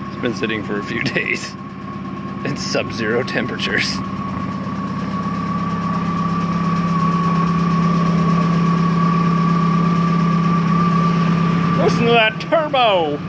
It's been sitting for a few days in sub-zero temperatures. Listen to that turbo!